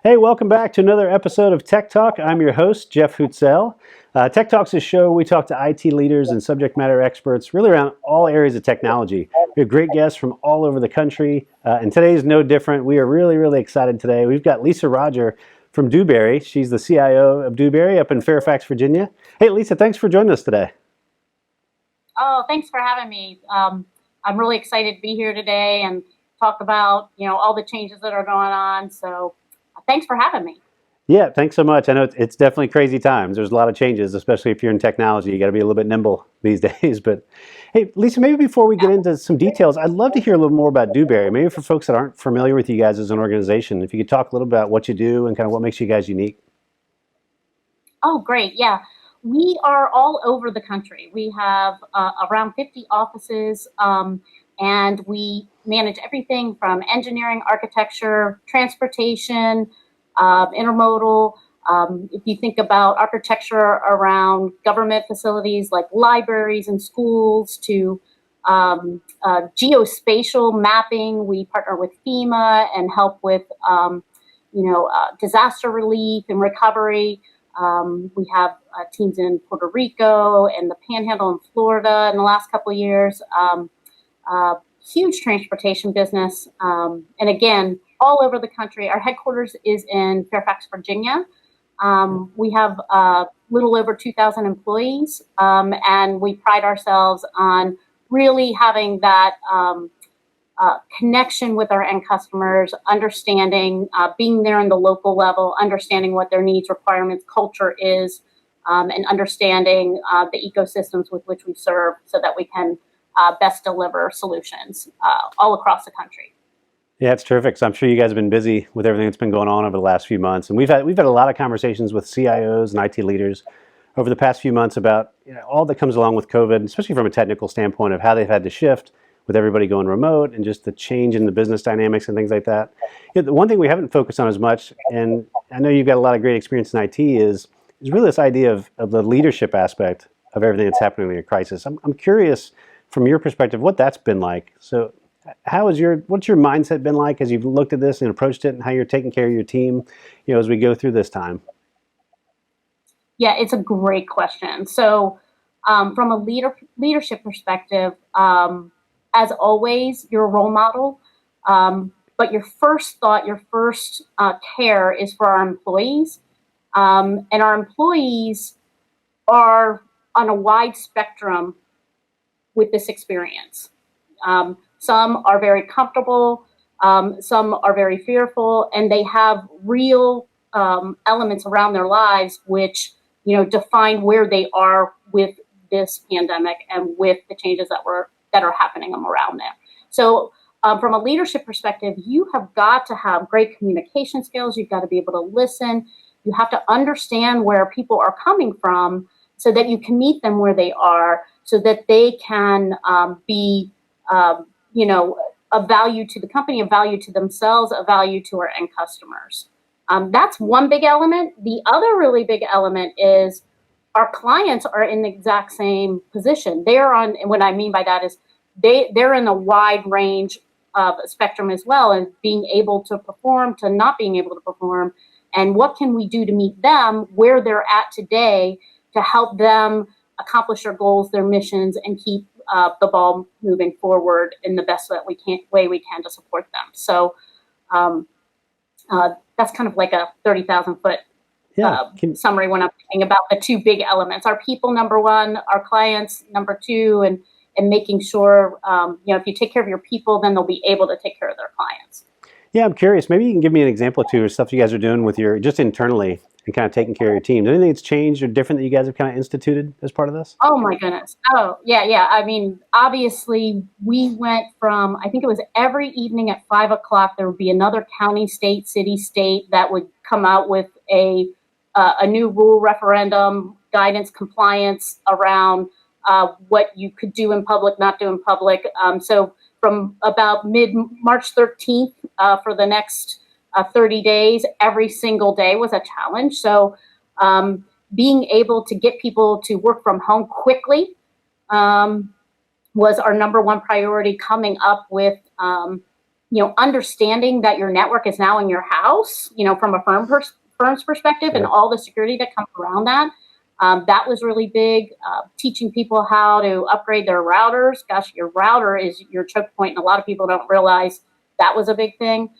Hey, welcome back to another episode of Tech Talk. I'm your host, Jeff Hootselle. Tech Talk's a show we talk to IT leaders and subject matter experts really around all areas of technology. We have great guests from all over the country, and today is no different. We are really excited today. We've got Lisa Roger from Dewberry. She's the CIO of Dewberry up in Fairfax, Virginia. Hey, Lisa, thanks for joining us today. Oh, thanks for having me. I'm really excited to be here today and talk about, all the changes that are going on. So thanks for having me. Yeah, thanks so much. I know it's definitely crazy times. There's a lot of changes, especially if you're in technology. You got to be a little bit nimble these days. But hey, Lisa, maybe before we get into some details, I'd love to hear a little more about Dewberry. Maybe for folks that aren't familiar with you guys as an organization, if you could talk a little about what you do and kind of what makes you guys unique. Oh, great. Yeah. We are all over the country. We have around 50 offices, and we manage everything from engineering, architecture, transportation, intermodal. If you think about architecture around government facilities like libraries and schools to geospatial mapping, we partner with FEMA and help with disaster relief and recovery. We have teams in Puerto Rico and the Panhandle in Florida in the last couple of years. Huge transportation business. And again, all over the country. Our headquarters is in Fairfax, Virginia. We have a little over 2,000 employees, and we pride ourselves on really having that connection with our end customers, understanding, being there in the local level, understanding what their needs, requirements, culture is, and understanding the ecosystems with which we serve so that we can best deliver solutions all across the country. Yeah, it's terrific. So I'm sure you guys have been busy with everything that's been going on over the last few months, and we've had a lot of conversations with CIOs and IT leaders over the past few months about all that comes along with COVID, especially from a technical standpoint of how they've had to shift with everybody going remote and just the change in the business dynamics and things like that. The one thing we haven't focused on as much, and I know you've got a lot of great experience in IT, is really this idea of the leadership aspect of everything that's happening in a crisis. I'm curious from your perspective what that's been like. So what's your mindset been like as you've looked at this and approached it, and how you're taking care of your team, as we go through this time? Yeah, it's a great question. So from a leadership perspective, as always, you're a role model, but your first thought, your first care is for our employees. And our employees are on a wide spectrum with this experience. Some are very comfortable, some are very fearful, and they have real elements around their lives which define where they are with this pandemic and with the changes that are happening around them. So from a leadership perspective, you have got to have great communication skills. You've got to be able to listen. You have to understand where people are coming from so that you can meet them where they are, so that they can be, a value to the company, a value to themselves, a value to our end customers. That's one big element. The other really big element is our clients are in the exact same position. And what I mean by that is they're in a wide range of spectrum as well, and being able to perform to not being able to perform. And what can we do to meet them where they're at today to help them accomplish their goals, their missions, and keep the ball moving forward in the best way we can to support them. So that's kind of like a 30,000 foot summary when I'm thinking about the two big elements: our people, number one; our clients, number two, and making sure if you take care of your people, then they'll be able to take care of their clients. Yeah, I'm curious. Maybe you can give me an example or two of stuff you guys are doing with just internally and kind of taking care of your team. Anything that's changed or different that you guys have kind of instituted as part of this? Oh my goodness. Oh, yeah. I mean, obviously we went from, I think it was every evening at 5:00, there would be another county, state, city, state that would come out with a new rule, referendum, guidance, compliance around what you could do in public, not do in public. So from about mid-March 13th for the next 30 days, every single day was a challenge. So being able to get people to work from home quickly was our number one priority, coming up with understanding that your network is now in your house, from a firm's perspective, and all the security that comes around that. That was really big. Teaching people how to upgrade their routers. Gosh, your router is your choke point, and a lot of people don't realize that was a big thing.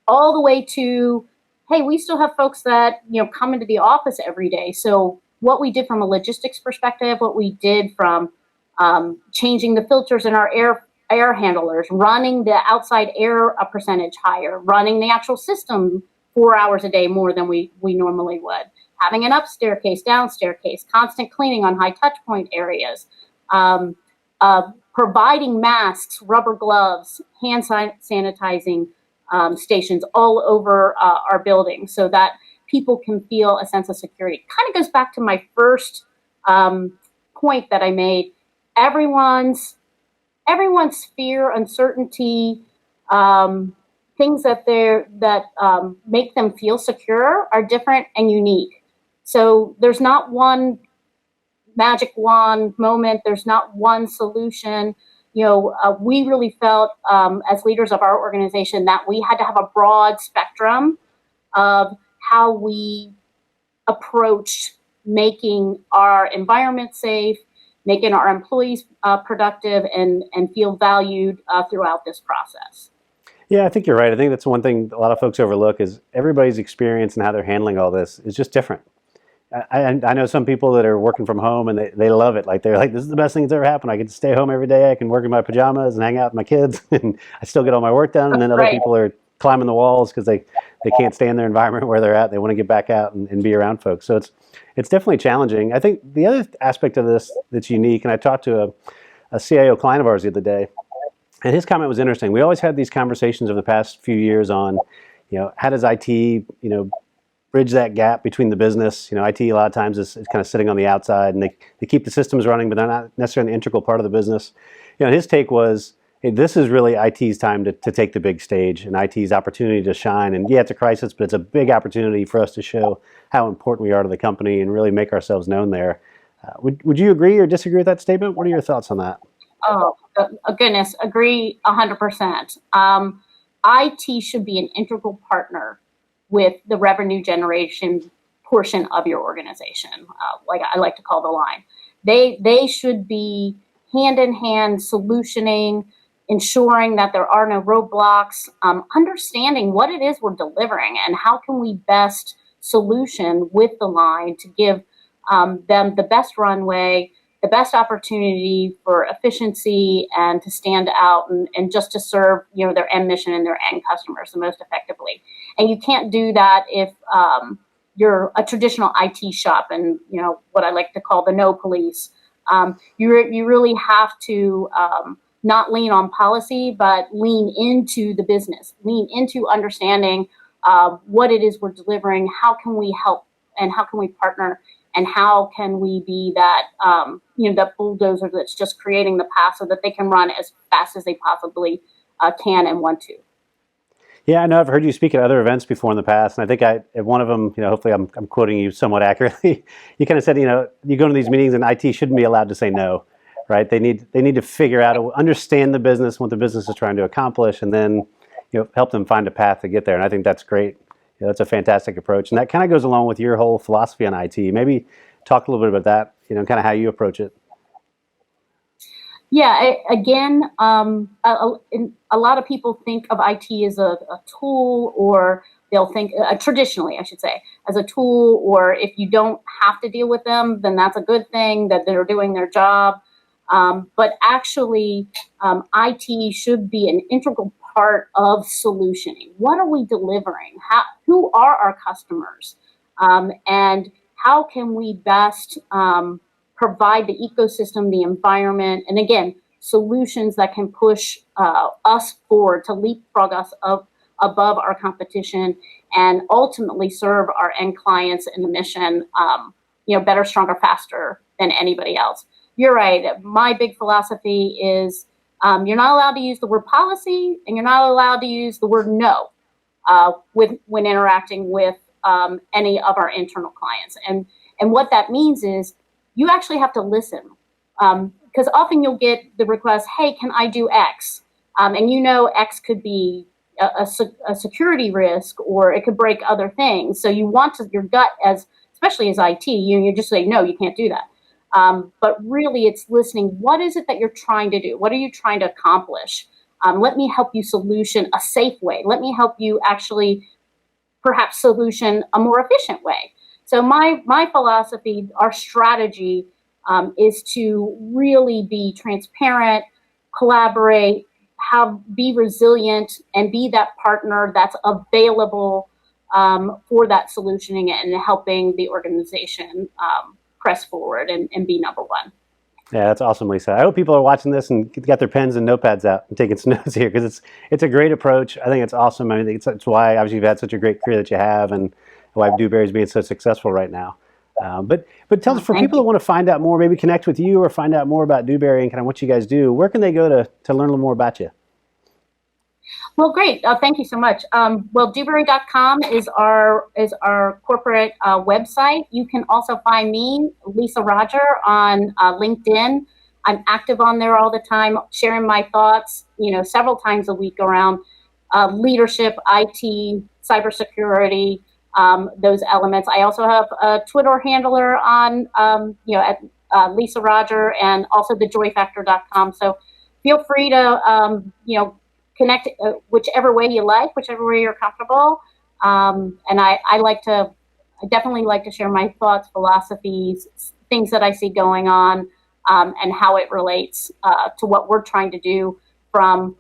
All the way to, hey, we still have folks that come into the office every day. So what we did from a logistics perspective, what we did from changing the filters in our air handlers, running the outside air a percentage higher, running the actual system 4 hours a day more than we normally would, having an up staircase, down staircase, constant cleaning on high touch point areas, providing masks, rubber gloves, hand sanitizing stations all over our building so that people can feel a sense of security. Kind of goes back to my first point that I made. Everyone's fear, uncertainty, things that make them feel secure are different and unique. So there's not one magic wand moment. There's not one solution. We really felt as leaders of our organization that we had to have a broad spectrum of how we approached making our environment safe, making our employees productive and feel valued throughout this process. Yeah, I think you're right. I think that's one thing a lot of folks overlook is everybody's experience and how they're handling all this is just different. I know some people that are working from home and they love it. Like they're like, this is the best thing that's ever happened. I get to stay home every day. I can work in my pajamas and hang out with my kids and I still get all my work done. And then other people are climbing the walls because they can't stay in their environment where they're at. They want to get back out and be around folks. So it's definitely challenging. I think the other aspect of this that's unique, and I talked to a CIO client of ours the other day, and his comment was interesting. We always had these conversations over the past few years on, how does IT, bridge that gap between the business. IT a lot of times is kind of sitting on the outside and they keep the systems running, but they're not necessarily an integral part of the business. His take was, hey, this is really IT's time to take the big stage and IT's opportunity to shine. And yeah, it's a crisis, but it's a big opportunity for us to show how important we are to the company and really make ourselves known there. Would you agree or disagree with that statement? What are your thoughts on that? Oh, goodness, agree 100%. IT should be an integral partner with the revenue generation portion of your organization, like I like to call the line. They should be hand in hand solutioning, ensuring that there are no roadblocks, understanding what it is we're delivering and how can we best solution with the line to give them the best runway, the best opportunity for efficiency and to stand out and just to serve their end mission and their end customers the most effectively. And you can't do that if you're a traditional IT shop and what I like to call the no police. You really have to not lean on policy, but lean into the business, lean into understanding what it is we're delivering, how can we help and how can we partner and how can we be that, that bulldozer that's just creating the path so that they can run as fast as they possibly can and want to. Yeah, I know I've heard you speak at other events before in the past, and I think at one of them, hopefully I'm quoting you somewhat accurately. You kind of said, you go to these meetings and IT shouldn't be allowed to say no, right? They need to figure out, understand the business, what the business is trying to accomplish, and then help them find a path to get there. And I think that's great. That's a fantastic approach, and that kind of goes along with your whole philosophy on IT. Maybe talk a little bit about that, kind of how you approach it. Yeah, again, a lot of people think of IT as a tool, or they'll think, traditionally, I should say, as a tool, or if you don't have to deal with them, then that's a good thing, that they're doing their job. But actually, IT should be an integral part of solutioning. What are we delivering? Who are our customers? And how can we best provide the ecosystem, the environment, and again, solutions that can push us forward to leapfrog us up above our competition and ultimately serve our end clients in the mission, better, stronger, faster than anybody else. You're right. My big philosophy is you're not allowed to use the word policy and you're not allowed to use the word no when interacting with any of our internal clients. And what that means is you actually have to listen because often you'll get the request, hey, can I do X? And X could be a security risk, or it could break other things. So you want to, your gut, as especially as IT, you just say, no, you can't do that. But really, it's listening. What is it that you're trying to do? What are you trying to accomplish? Let me help you solution a safe way. Let me help you actually perhaps solution a more efficient way. So my philosophy, our strategy, is to really be transparent, collaborate, be resilient, and be that partner that's available for that solutioning and helping the organization press forward and be number one. Yeah, that's awesome, Lisa. I hope people are watching this and got their pens and notepads out and taking some notes here, because it's a great approach. I think it's awesome. I mean, it's why obviously you've had such a great career that you have, and why Dewberry is being so successful right now. But tell us, for people that want to find out more, maybe connect with you or find out more about Dewberry and kind of what you guys do, where can they go to learn a little more about you? Well, great. Thank you so much. Well, Dewberry.com is our corporate website. You can also find me, Lisa Roger, on LinkedIn. I'm active on there all the time, sharing my thoughts, several times a week around leadership, IT, cybersecurity, those elements. I also have a Twitter handler on, at Lisa Roger, and also thejoyfactor.com. So feel free to, connect whichever way you like, whichever way you're comfortable. And I definitely like to share my thoughts, philosophies, things that I see going on, and how it relates to what we're trying to do from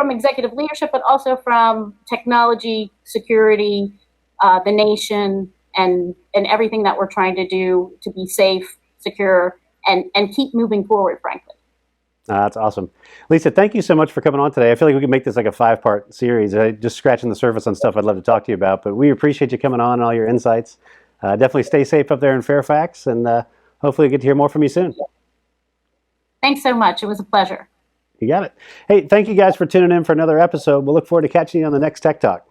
executive leadership, but also from technology, security, the nation, and everything that we're trying to do to be safe, secure, and keep moving forward, frankly. That's awesome. Lisa, thank you so much for coming on today. I feel like we could make this like a 5-part series. Just scratching the surface on stuff I'd love to talk to you about, but we appreciate you coming on and all your insights. Definitely stay safe up there in Fairfax, and hopefully we get to hear more from you soon. Thanks so much. It was a pleasure. You got it. Hey, thank you guys for tuning in for another episode. We'll look forward to catching you on the next Tech Talk.